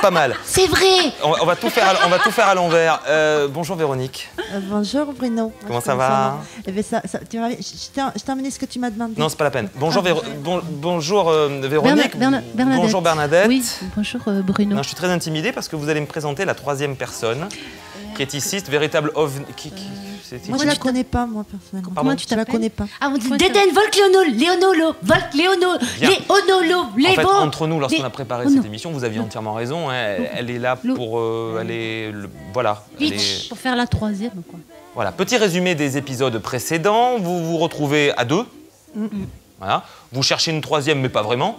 Pas mal. C'est vrai. On va tout faire à l'envers. Bonjour Véronique. Bonjour Bruno. Comment ça va? Eh bien, je t'ai emmené ce que tu m'as demandé. Non, c'est pas la peine. Bonjour, bonjour Véronique. Bernadette. Bonjour Bernadette. Oui, bonjour Bruno. Non, je suis très intimidé parce que vous allez me présenter la troisième personne qui est ici, cette véritable ovni. Moi, je la connais pas, moi, personnellement. Comment tu Je la t'appelles? connais pas. Ah, on dit Dédène, Volk, Léonolo, Volk, Léonolo, Bien. Léonolo, En Lévo. fait, entre nous, lorsqu'on a préparé Oh cette non. émission, vous aviez entièrement raison. Hein, elle est là pour... voilà. Pour faire la troisième, quoi. Voilà. Petit résumé des épisodes précédents. Vous vous retrouvez à deux. Voilà. Vous cherchez une troisième, mais pas vraiment.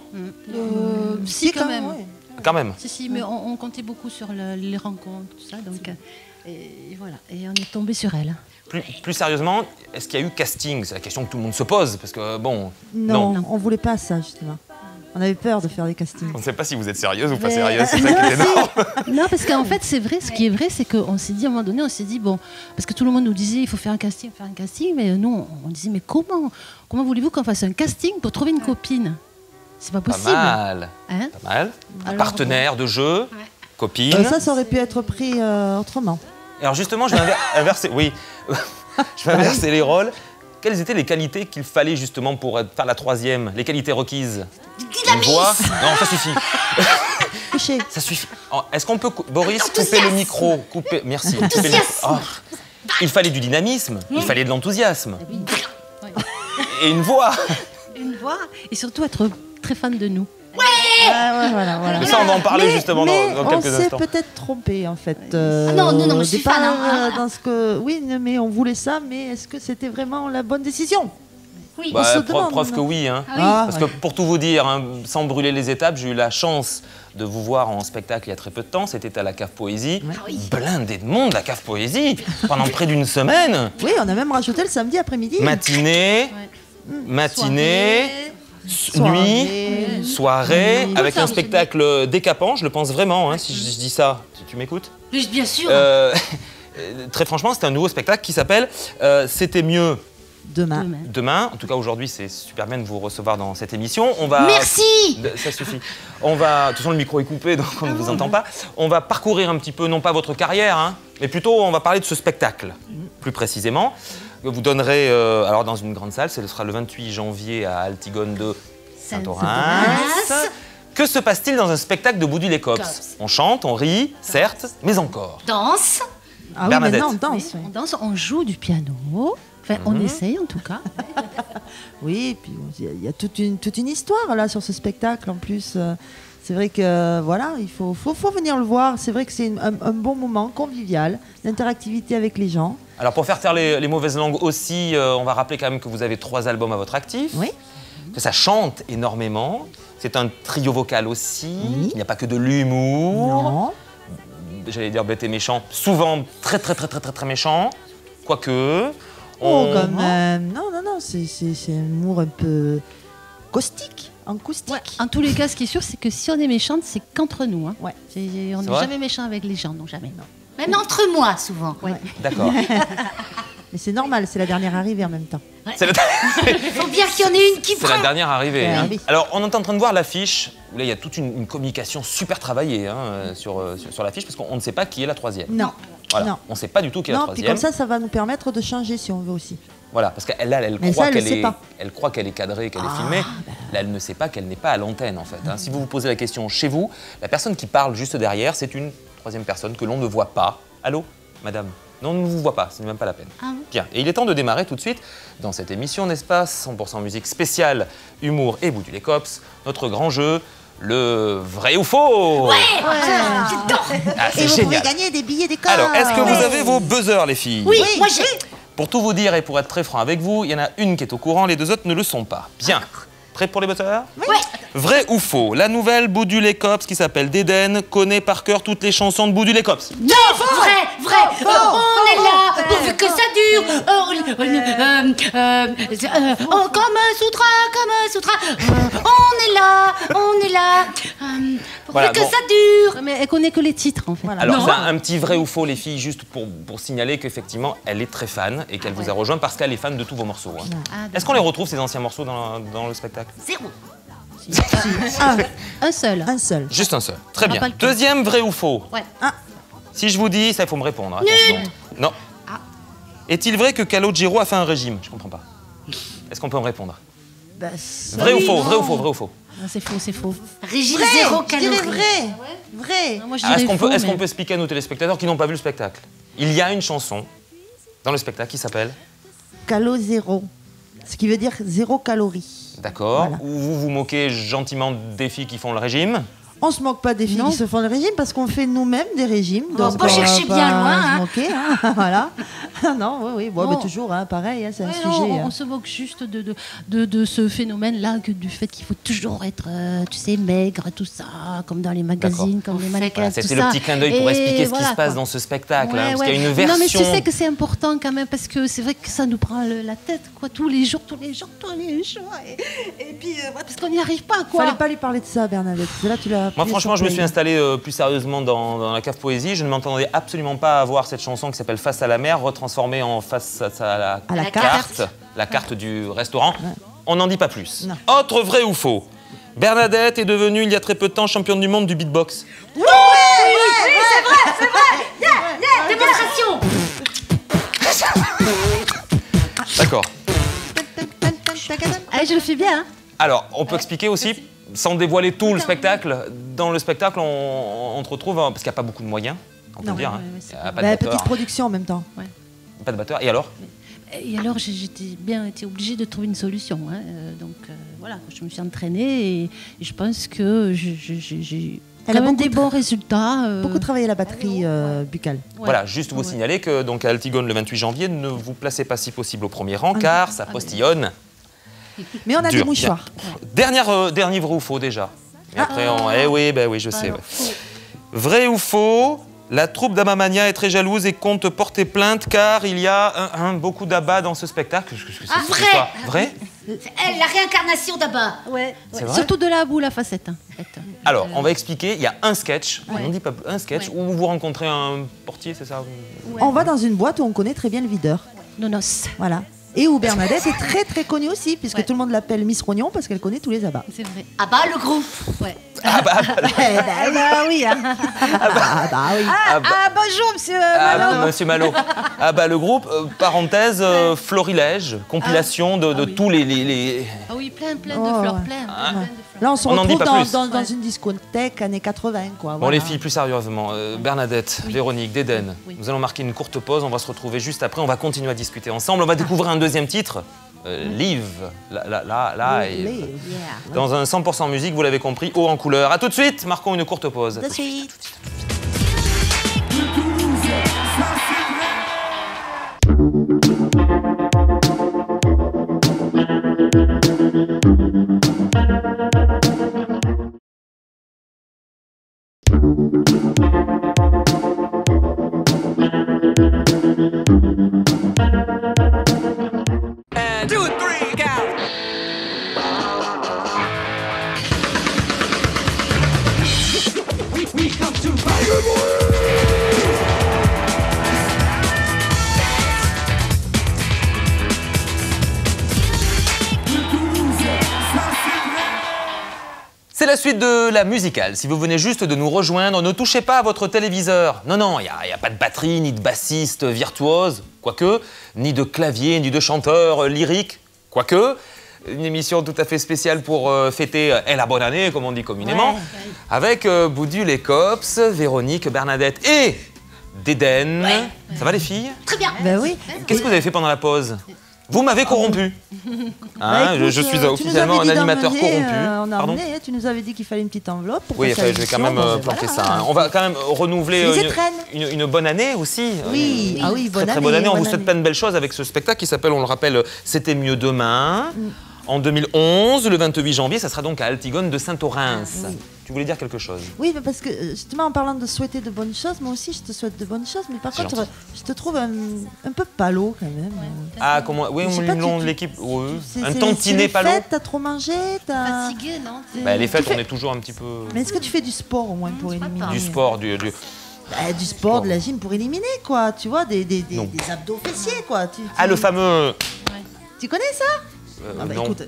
Si, quand même. ouais. Quand même. Si, mais on comptait beaucoup sur les rencontres, tout ça, donc... Et voilà, et on est tombé sur elle. Plus sérieusement, est-ce qu'il y a eu casting? C'est la question que tout le monde se pose, parce que bon... Non, on voulait pas ça, justement. On avait peur de faire des castings. On ne sait pas si vous êtes sérieuse ou pas Mais- sérieuse, c'est ça qui est énorme. Non, parce qu'en fait, c'est vrai, ce qui est vrai, c'est qu'on s'est dit, à un moment donné, on s'est dit, bon, parce que tout le monde nous disait, il faut faire un casting, mais nous, on disait, mais comment voulez-vous qu'on fasse un casting pour trouver une copine? C'est pas Pas possible. mal. Hein? Pas mal. Un Alors, partenaire de jeu, copine. Ça aurait pu être pris autrement. Alors justement, je vais inverser... Oui. Je vais inverser les rôles. Quelles étaient les qualités qu'il fallait justement pour faire la troisième? Les qualités requises? Une voix? Non, ça suffit. Couché. Ça suffit. Est-ce qu'on peut, Boris, couper le micro? Merci. Couper le- Oh. Il fallait du dynamisme, il fallait de l'enthousiasme. Et une voix. Une voix, et surtout être très fan de nous. Ah, ouais, voilà. Mais ça, on va en parler justement mais dans quelques on s'est instants. peut-être trompé, en fait. non, au je suis départ, fan, hein. dans ce que... Oui, mais on voulait ça, mais est-ce que c'était vraiment la bonne décision? Oui. Bah, se demande, preuve que non? oui. Hein. Ah, Parce que pour tout vous dire, hein, sans brûler les étapes, j'ai eu la chance de vous voir en spectacle il y a très peu de temps. C'était à la Cave Poésie. Blindé de monde, la Cave Poésie, pendant près d'une semaine. Oui, on a même rajouté le samedi après-midi. Matinée, nuit, soirée, avec un spectacle décapant, je le pense vraiment, hein, si je dis ça. Tu m'écoutes? Mais bien sûr. Très franchement, c'est un nouveau spectacle qui s'appelle C'était mieux Demain. demain. En tout cas, aujourd'hui, c'est super bien de vous recevoir dans cette émission. On va... Merci. Ça suffit. On va... De toute façon, le micro est coupé, donc on ne vous entend pas. On va parcourir un petit peu, non pas votre carrière, hein, mais plutôt, on va parler de ce spectacle, plus précisément. Vous donnerez, alors dans une grande salle, ce sera le 28 janvier à Altigone de Saint-Orens. Que se passe-t-il dans un spectacle de Boudu-les-Cops? On chante, on rit, certes, mais encore. Danse. Ah oui, Bernadette. maintenant on danse. On danse, on joue du piano. Enfin, on essaye en tout cas. Oui, et puis il y a toute une histoire là sur ce spectacle en plus. C'est vrai que voilà, il faut venir le voir. C'est vrai que c'est un bon moment convivial, d'interactivité avec les gens. Alors pour faire taire les mauvaises langues aussi, on va rappeler quand même que vous avez 3 albums à votre actif, Oui. que ça chante énormément. C'est un trio vocal aussi, Oui. il n'y a pas que de l'humour. Non. J'allais dire bête et méchant, souvent très méchant, quoique. Oh, quand même. Non, c'est un humour un peu caustique, acoustique. En tous les cas, ce qui est sûr, c'est que si on est méchante, c'est qu'entre nous. Hein. Ouais. On n'est vrai jamais méchant avec les gens, non, jamais. Non. Même entre moi, souvent. Ouais. D'accord. Mais c'est normal, c'est la dernière arrivée en même temps. C'est Il faut bien qu'il y en ait une qui la prend. dernière arrivée. Hein. Oui. Alors, on est en train de voir l'affiche. Où là, il y a toute une communication super travaillée hein, sur l'affiche, parce qu'on ne sait pas qui est la troisième. Non. Voilà. Non. On ne sait pas du tout qui est la Non, puis troisième. comme ça va nous permettre de changer si on veut aussi. Voilà, parce qu'elle Mais croit ça, elle qu'elle le sait est, pas. elle croit qu'elle est cadrée, qu'elle est filmée. Là, elle ne sait pas qu'elle n'est pas à l'antenne, en fait. Hein. Si vous vous posez la question chez vous, la personne qui parle juste derrière, c'est une troisième personne que l'on ne voit pas. Allô, madame? Non, on ne vous voit pas, ce n'est même pas la peine. Ah bon? Bien, et il est temps de démarrer tout de suite dans cette émission, n'est-ce pas? 100% musique spéciale, humour et Boudu-les-Cops, notre grand jeu, le vrai ou faux? J'adore. Ah, Et c'est vous génial. pouvez gagner des billets d'école. Alors, est-ce que vous avez vos buzzers, les filles? Oui, moi j'ai. Pour tout vous dire et pour être très franc avec vous, il y en a une qui est au courant, les deux autres ne le sont pas. Bien. Prêt pour les buzzers? Ouais. Vrai ou faux? La nouvelle Boudu-les-Cops qui s'appelle Dédène connaît par cœur toutes les chansons de Boudu-les-Cops. Non, vrai. On est là pourvu que ça dure. Comme un soutra. On est là. Pourvu Voilà, que bon. ça dure. Mais elle connaît que les titres, en fait. Voilà. Alors, Non. c'est un petit vrai ou faux, les filles, juste pour signaler qu'effectivement, elle est très fan et qu'elle vous a rejoint parce qu'elle est fan de tous vos morceaux. Hein. Ah, Est-ce qu'on les retrouve, ces anciens morceaux, dans le spectacle? Zéro. Un seul. Un seul. Juste un seul. Très On n'a bien. pas le temps. Deuxième, vrai ou faux? Ouais. Si je vous dis, ça, il faut me répondre. Attention. Non. Est-il vrai que Calogero a fait un régime? Je comprends pas. Est-ce qu'on peut me répondre? Bah, Vrai ou oui, faux? non. Vrai ou faux? Vrai ou faux? Non, c'est faux, c'est faux. Régime Vrai, zéro je dirais calorie. vrai. Vrai. Non, moi, je Ah, dirais faux, est-ce qu'on mais- peut expliquer à nos téléspectateurs qui n'ont pas vu le spectacle? Il y a une chanson dans le spectacle qui s'appelle... Calo zéro. Ce qui veut dire 0 calories. D'accord. Voilà. Où vous vous moquez gentiment des filles qui font le régime. On se moque pas des filles Non. qui se font le régime parce qu'on fait nous-mêmes des régimes. On va donc pas chercher va bien pas loin, se hein. moquer, hein, voilà. Non, oui. Bon, Non. mais toujours, hein, pareil, hein, c'est un Ouais, sujet. non, hein. on se moque juste de ce phénomène-là, du fait qu'il faut toujours être, tu sais, maigre, tout ça, comme dans les magazines, comme les mannequins, Voilà, tout C'était ça. le petit clin d'œil pour Et expliquer ce qui voilà, se passe quoi. dans ce spectacle. Ouais, Parce ouais. qu'il y a une version... Non, mais tu sais que c'est important quand même, parce que c'est vrai que ça nous prend la tête, quoi, tous les jours. Et puis, parce qu'on n'y arrive pas, quoi. Fallait pas lui parler de ça, Bernadette. Là, tu l'as. Moi, appuyé franchement, sur je me suis play. installé plus sérieusement dans la cave poésie. Je ne m'entendais absolument pas à voir cette chanson qui s'appelle Face à la mer, retransformée en Face à la la carte. La carte du restaurant. On n'en dit pas plus. Non. Autre vrai ou faux? Bernadette est devenue, il y a très peu de temps, championne du monde du beatbox. Démonstration. D'accord. Allez, je le fais bien, hein. Alors, on peut expliquer aussi, sans dévoiler tout le spectacle, dans le spectacle, on te retrouve, parce qu'il n'y a pas beaucoup de moyens, on peut Non. le dire, hein. Ouais, c'est Il n'y a pas de Bah, batteur. petite production en même temps. Pas de batteur. Et alors? Et alors, j'étais bien été obligée de trouver une solution, hein. Donc, voilà, je me suis entraînée et je pense que j'ai Elle a quand même beaucoup des bons résultats. Beaucoup travaillé la batterie buccale. Ouais. Voilà, juste vous Ouais. signaler que donc à Altigone le 28 janvier, ne vous placez pas si possible au premier rang, car ça postillonne. Mais on a Dur. des mouchoirs. Dernier vrai ou faux déjà. Et après, eh oui, ben oui, je sais. Alors, ouais. Vrai ou faux? La troupe d'Amamania est très jalouse et compte porter plainte car il y a beaucoup d'abats dans ce spectacle. Qu'est-ce que c'est cette vrai. histoire? Vrai? C'est elle, la réincarnation d'Abba. Ouais, C'est vrai surtout de la boule à facette. Hein, en fait. Alors, on va expliquer. Il y a un sketch, on ne dit pas un sketch, Ouais. où vous rencontrez un portier, c'est ça? On va dans une boîte où on connaît très bien le videur. Nonos. Voilà. Et où Bernadette est très très connue aussi, puisque Ouais. tout le monde l'appelle Miss Rognon parce qu'elle connaît tous les abats. C'est vrai. Abba, le groupe. Ouais. Ah bah, oui. Hein. Ah oui. Bonjour, monsieur Monsieur Malo. Ah bah le groupe, parenthèse, florilège, compilation de tous les... Ah oui, plein de Oh, fleurs, ouais. plein Ah. de fleurs. Là, on se On n'en dit retrouve pas plus. dans Ouais. une discothèque années 80, quoi. Bon voilà. les filles, plus sérieusement, Bernadette, Oui. Véronique, Dédène, Oui. nous allons marquer une courte pause, on va se retrouver juste après, on va continuer à discuter ensemble, on va découvrir un deuxième titre, Live, live. Live. Dans un 100% musique, vous l'avez compris, haut en couleur. A tout de suite, marquons une courte pause. De suite. C'est la suite de la musicale. Si vous venez juste de nous rejoindre, ne touchez pas à votre téléviseur. Non, il n'y a pas de batterie, ni de bassiste virtuose, quoique, ni de clavier, ni de chanteur lyrique, quoique. Une émission tout à fait spéciale pour fêter la bonne année, comme on dit communément, avec Boudul et Cops, Véronique, Bernadette et Dédène. Ça va les filles? Très bien. Ben oui. Qu'est-ce que vous avez fait pendant la pause? Vous m'avez corrompu. Hein, Bah, écoute, je suis tu nous officiellement avais un dit animateur d'emmener, corrompu. on a Pardon? emmené, tu nous avais dit qu'il fallait une petite enveloppe pour Oui, passer enfin, à je vais quand même l'émission, planter voilà. ça. Hein. On va quand même renouveler Les étrennes. une bonne année aussi. Oui, ah oui, Très, bonne très bonne année. On bonne vous souhaite année. plein de belles choses avec ce spectacle qui s'appelle, on le rappelle, C'était mieux demain. En 2011, le 28 janvier, ça sera donc à Altigone de Saint-Orens. Oui. Tu voulais dire quelque chose? Oui, mais parce que justement en parlant de souhaiter de bonnes choses, moi aussi je te souhaite de bonnes choses, mais par C'est contre gentil. je te trouve un peu palo quand même. Ah, comment? Oui, Je sais on pas, l'ont tu- l'équipe. Oui. C'est- Un c'est tantinet les pas long. fêtes, t'as trop mangé, t'as... Fatigué, non Bah, les fêtes, Tu fais- on est toujours un petit peu. Mais est-ce que tu fais du sport au moins pour c'est pas éliminer Du sport, Du sport, de la gym pour éliminer quoi, tu vois, des Non. abdos fessiers quoi. Ah, le fameux. Tu connais ça? Ah bah non. écoute,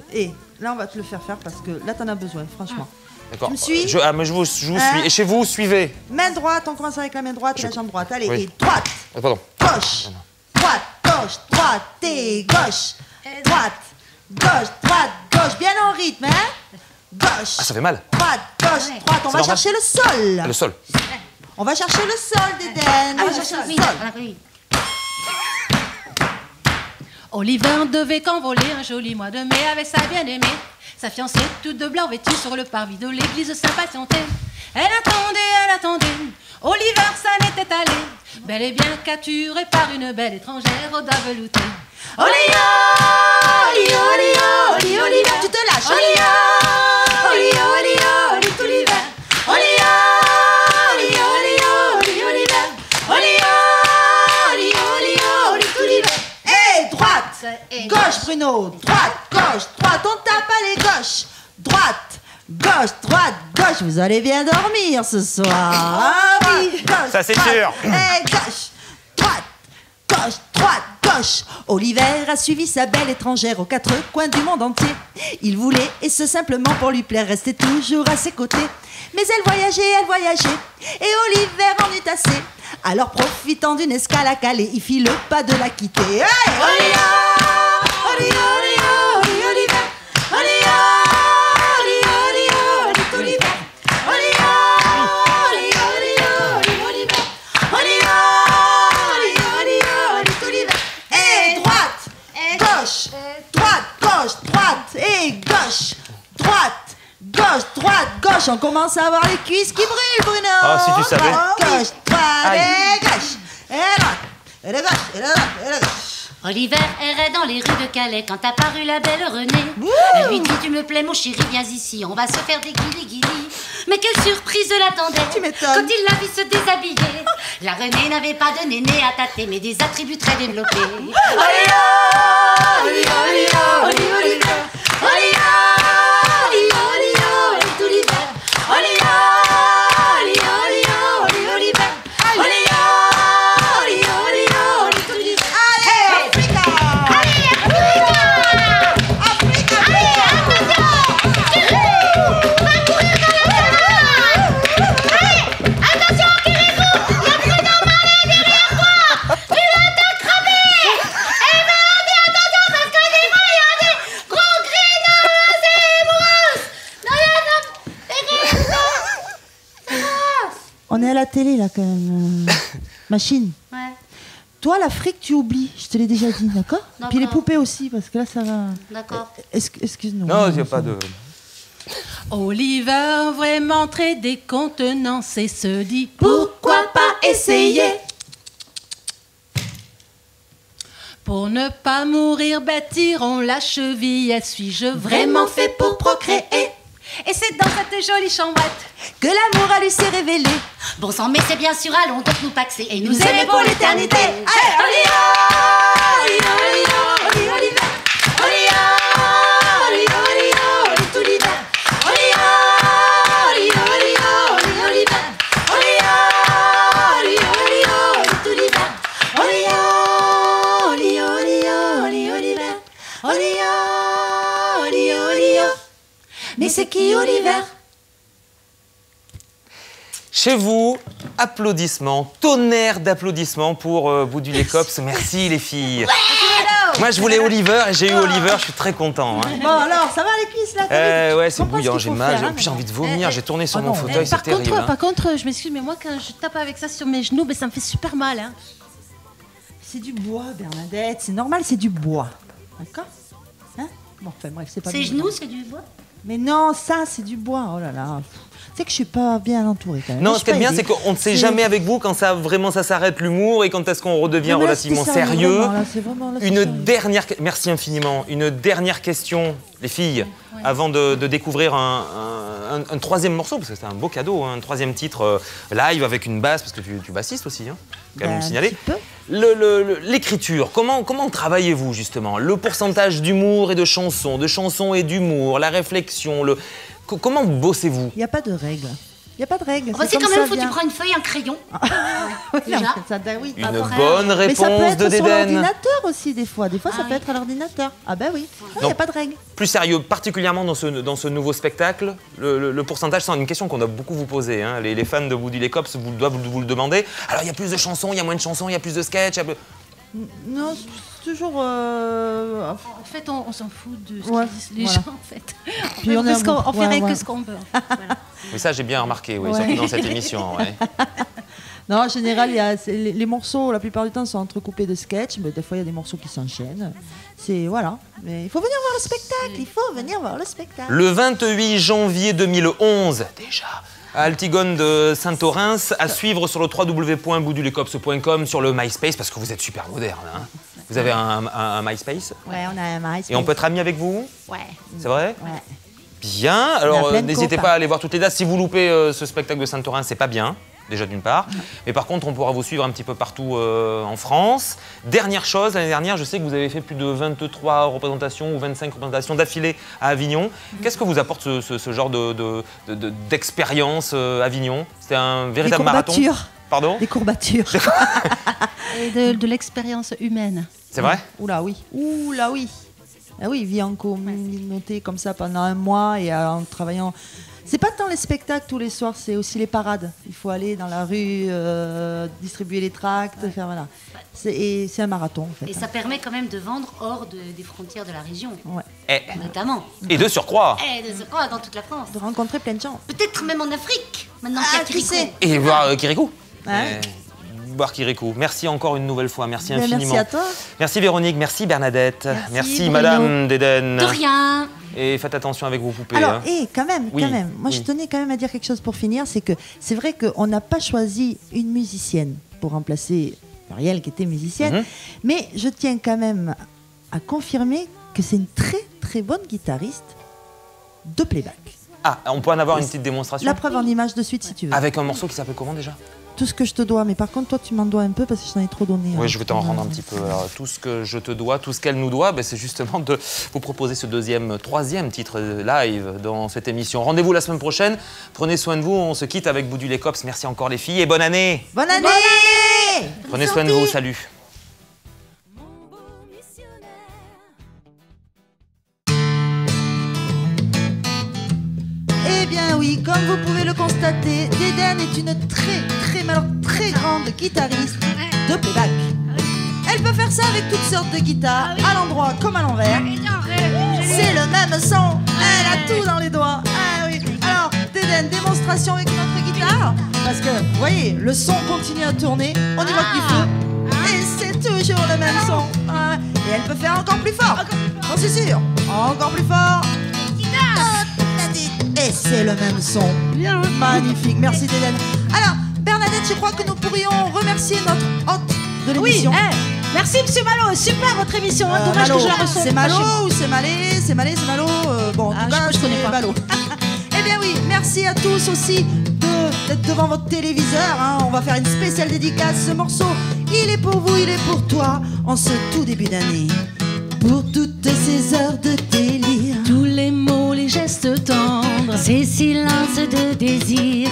là on va te le faire parce que là t'en as besoin, franchement. D'accord. Tu me suis? Mais je vous suis. Hein? Et chez vous, suivez. Main droite, on commence avec la main droite et la jambe droite. Allez, Oui. et droite, Pardon. gauche, droite, droite et gauche, droite, gauche, bien en rythme, hein? Gauche, Ah, ça fait mal. droite, gauche, droite. On va normal. chercher le sol. Le sol. On va chercher le sol, Dédène. On va chercher le sol. Oui. Oliver devait qu'envoler un joli mois de mai avec sa bien-aimée. Sa fiancée, toute de blanc vêtue sur le parvis de l'église, s'impatientait. Elle attendait. Oliver s'en était allé, bel et bien capturé par une belle étrangère aux dents veloutées. Oliver, tu te lâches. Oliver, tout l'hiver. Tout l'hiver. Et droite, gauche, Bruno. Droite, on tape, allez, gauche. Gauche. Vous allez bien dormir ce soir. Ah oui, gauche. Ça, c'est droite. sûr. Et gauche. Oliver a suivi sa belle étrangère aux quatre coins du monde entier. Il voulait, et ce simplement pour lui plaire, rester toujours à ses côtés. Mais elle voyageait, et Oliver en eut assez. Alors profitant d'une escale à Calais, il fit le pas de la quitter. Hey, Oliver, et droite, et gauche. On commence à avoir les cuisses qui brûlent, Bruno. Ah, si tu savais. Gauche, droite, Aïe. et gauche, et la gauche. Oliver errait dans les rues de Calais quand apparut la belle Renée. Elle lui dit: tu me plais mon chéri, viens ici, on va se faire des guilis. Mais quelle surprise l'attendait Tu m'étonnes. quand il la vit se déshabiller. La Renée n'avait pas de néné à tâter, mais des attributs très développés. On est à la télé là quand même. Machine. Ouais. Toi, l'Afrique, tu oublies. Je te l'ai déjà dit, d'accord? D'accord. Puis les poupées aussi, parce que là, ça va. D'accord. Excuse-nous. Non, il n'y a pas de. Oliver, vraiment très décontenant, et se dit pourquoi pas essayer? Pour ne pas mourir bête, tirons la cheville. Suis-je vraiment fait pour procréer? Et c'est dans cette jolie chambrette Que l'amour à lui s'est révélé. Bon sang, mais c'est bien sûr, allons donc nous paxer et nous Nous aimer pour l'éternité. Allez, tout l'hiver. Mais c'est qui Oliver? Chez vous, applaudissements, tonnerre d'applaudissements pour Boudulier Cops. Merci les filles. Moi je voulais Oliver et j'ai eu Oliver, je suis très content. Hein. Bon alors, ça va les cuisses là? Ouais, c'est Comprends ce bouillant, qu'il j'ai faut mal, faire, hein, puis j'ai envie de vomir, maintenant. j'ai tourné sur Oh mon non. fauteuil, c'est terrible. Hein. Par contre, je m'excuse, mais moi quand je tape avec ça sur mes genoux, ben, ça me fait super mal. Hein. C'est du bois, Bernadette. C'est normal, c'est du bois. D'accord? Hein? Bon, enfin bref, c'est pas Ses bien. genoux, c'est du bois. Mais non, ça, c'est du bois. Oh là là. Tu sais que je suis pas bien entourée quand même. Non, Je ce suis qui est pas bien, aidée. c'est qu'on ne sait jamais avec vous quand ça vraiment ça s'arrête l'humour et quand est-ce qu'on redevient Non, mais là, relativement c'était sérieux, sérieux. vraiment, là, c'est vraiment- là, c'est Une sérieux. dernière, merci infiniment. Une dernière question, les filles, avant de découvrir un troisième morceau, parce que c'est un beau cadeau, hein, un troisième titre live avec une basse, parce que tu bassistes aussi, hein, quand même Ben, me un signaler. petit peu. L'écriture, comment travaillez-vous justement? Le pourcentage d'humour et de chansons et d'humour, la réflexion, comment bossez-vous? Il n'y a pas de règle. Il n'y a pas de règle. C'est comme quand même, ça faut que tu vient. prends une feuille, un crayon. Déjà. Oui. Une Après, bonne Mais ça peut réponse être de sur Dédène. l'ordinateur aussi, des fois. Des fois, ça Ah peut oui. être à l'ordinateur. Ah ben oui. Il n'y a pas de règle. Plus sérieux, particulièrement dans ce nouveau spectacle, le pourcentage, c'est une question qu'on doit beaucoup vous poser. Hein. Les fans de Woody les Cops doivent vous le demander. Alors il y a plus de chansons, il y a moins de chansons, il y a plus de sketchs. Non, c'est toujours... En fait, on s'en fout de ce Ouais, qu'ils disent les voilà. gens, en fait. Puis on Parce est- qu'on ferait ouais. que ce qu'on veut. En fait. Voilà. Oui, ça j'ai bien remarqué, oui, Ouais. surtout dans cette émission. Ouais. Non, en général, les morceaux, la plupart du temps, sont entrecoupés de sketchs. Mais des fois, il y a des morceaux qui s'enchaînent. C'est... Voilà. Mais il faut venir voir le spectacle. Il faut venir voir le spectacle. Le 28 janvier 2011, déjà, à Altigone de Saint-Orens, à suivre sur le www.boudulecops.com, sur le MySpace, parce que vous êtes super moderne. Hein. Vous avez un MySpace? Ouais, on a un MySpace. Et on peut être amis avec vous? Ouais. C'est vrai? Ouais. Bien. On a Alors plein de n'hésitez copains. pas à aller voir toutes les dates. Si vous loupez ce spectacle de Saint-Orens, c'est pas bien. Déjà d'une part. Mais par contre, on pourra vous suivre un petit peu partout en France. Dernière chose, l'année dernière, je sais que vous avez fait plus de 23 représentations ou 25 représentations d'affilée à Avignon. Qu'est-ce que vous apporte ce genre d'expérience Avignon? C'était un véritable marathon. courbatures. Pardon? Des courbatures. Et de l'expérience humaine. C'est vrai? Oula, oui. Oula, oui. Ah oui, vivre en communauté comme ça pendant un mois et en travaillant... C'est pas tant les spectacles tous les soirs, c'est aussi les parades. Il faut aller dans la rue, distribuer les tracts, faire voilà. C'est un marathon en fait. Et ça permet quand même de vendre hors des frontières de la région, Ouais. notamment. Et de surcroît. Et de ce quoi, dans toute la France. De rencontrer plein de gens. Peut-être même en Afrique, maintenant Ah, qu'il y a qui Kirikou. sait? Et voir Kirikou. Ouais. Voir Kirikou. Merci encore une nouvelle fois. Merci Ben, infiniment. merci à toi. Merci Véronique, merci Bernadette, merci Bruno. Madame Dédène. De rien. Et faites attention avec vos poupées. Alors, hein. quand même, Oui, moi je oui. tenais quand même à dire quelque chose pour finir, c'est que c'est vrai qu'on n'a pas choisi une musicienne pour remplacer Muriel qui était musicienne, Mhm. mais je tiens quand même à confirmer que c'est une très très bonne guitariste de playback. Ah, on peut en avoir une petite démonstration? La preuve en image de suite si tu veux. Avec un morceau qui s'appelle comment déjà? Tout ce que je te dois, mais par contre toi tu m'en dois un peu parce que je t'en ai trop donné. Oui, hein. je vais t'en rendre un petit peu. Alors, tout ce que je te dois, tout ce qu'elle nous doit, ben, c'est justement de vous proposer ce troisième titre live dans cette émission. Rendez-vous la semaine prochaine. Prenez soin de vous. On se quitte avec Boudu les Cops. Merci encore les filles et bonne année. Bonne année. Prenez soin de vous. Salut. Eh bien oui, comme vous pouvez le constater, Dédène est une très grande guitariste de playback. Elle peut faire ça avec toutes sortes de guitares, à l'endroit comme à l'envers. C'est le même son, elle a tout dans les doigts. Ah oui. Alors, Dédène, démonstration avec notre guitare. Parce que, vous voyez, le son continue à tourner, on y voit du feu. Et c'est toujours le même son. Ah, et elle peut faire encore plus fort. J'en suis sûr. Encore plus fort. Et c'est le même son. Magnifique, merci Dédène. Alors, Bernadette, je crois que nous pourrions remercier notre hôte de l'émission. Merci Monsieur Malo, super votre émission. Dommage Malo, que je la reçois c'est pas chez Malo moi. ou c'est Malé? C'est Malé, c'est Malo. Bon, en Ah, tout cas, je connais c'est pas. Malo. Eh bien oui, merci à tous aussi d'être devant votre téléviseur. Hein. On va faire une spéciale dédicace. Ce morceau, il est pour vous, il est pour toi, en ce tout début d'année. Pour toutes ces heures de délire. Tous les mots, les gestes tendres, Ces silences de désir.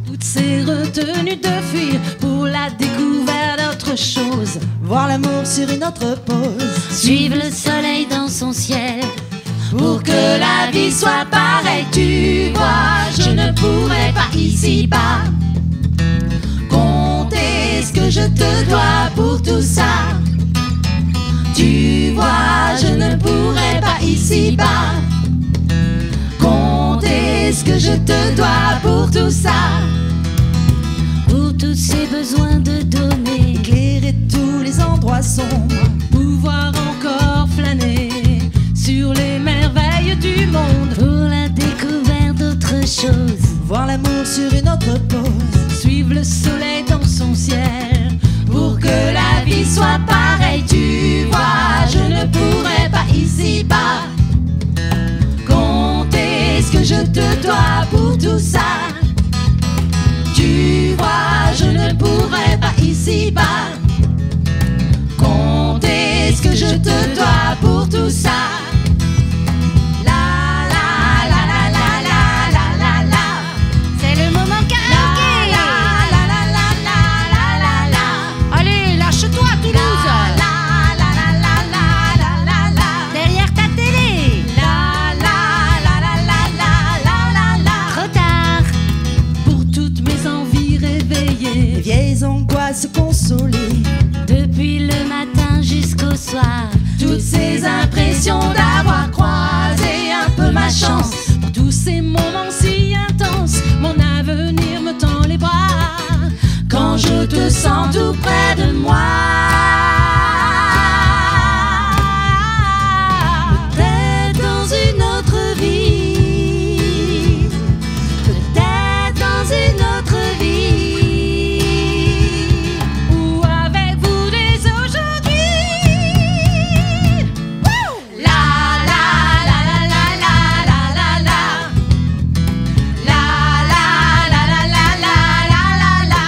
toutes ces retenues de fuir pour la découverte d'autre chose. Voir l'amour sur une autre pause. Suivre le soleil dans son ciel. Pour que la vie soit pareille, tu vois, je ne pourrais pas ici-bas compter ce que je te dois pour tout ça. Tu vois, je ne pourrais pas ici-bas compter ce que je te dois pour tout ça. Pour tous ces besoins de donner, Éclairer tous les endroits sombres. Pouvoir encore flâner sur les merveilles du monde. pour la découverte d'autre chose. Voir l'amour sur une autre pause. Suivre le soleil dans son ciel. Pour que la vie soit pareille, tu vois, je ne pourrais pas ici-bas compter ce que je te dois pour tout ça. Tu vois, je ne pourrais pas ici-bas compter ce que je te dois pour tout ça. La la la la la la la la la. C'est le moment te sens tout près de moi. Peut-être dans une autre vie, peut-être dans une autre vie, ou avec vous dès aujourd'hui. La la la la la la la la la. La la la la la la la la la.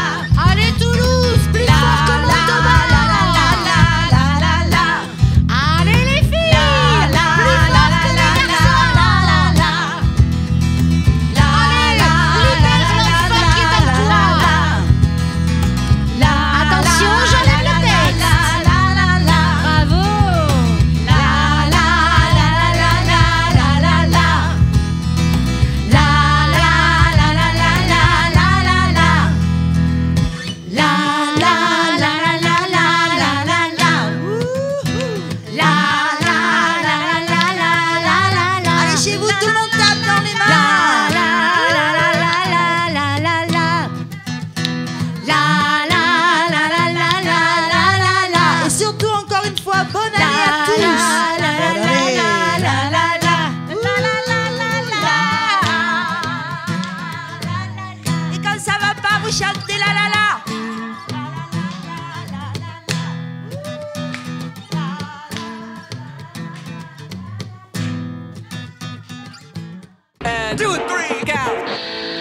Allez Toulouse, plus fort que l'autobahn. La la la la la la la. Allez les filles, plus fort que les garçons. La la la. Allez, libère l'enfant qui est en toi. Attention, j'enlève le texte. Bravo. La la la la la la la la. La la la la la la la la la. La la la la la la la la la. La la la la la la la la la. Allez, chez vous, tout le monde tape dans les mains. La la la la la la la la. La la la la la la la la la. Et surtout, encore une fois, bonne année à tous. La la la Bonne la année. la la la la. La la la la la. Et quand ça va pas, vous chantez la la la. And 2, 3, go.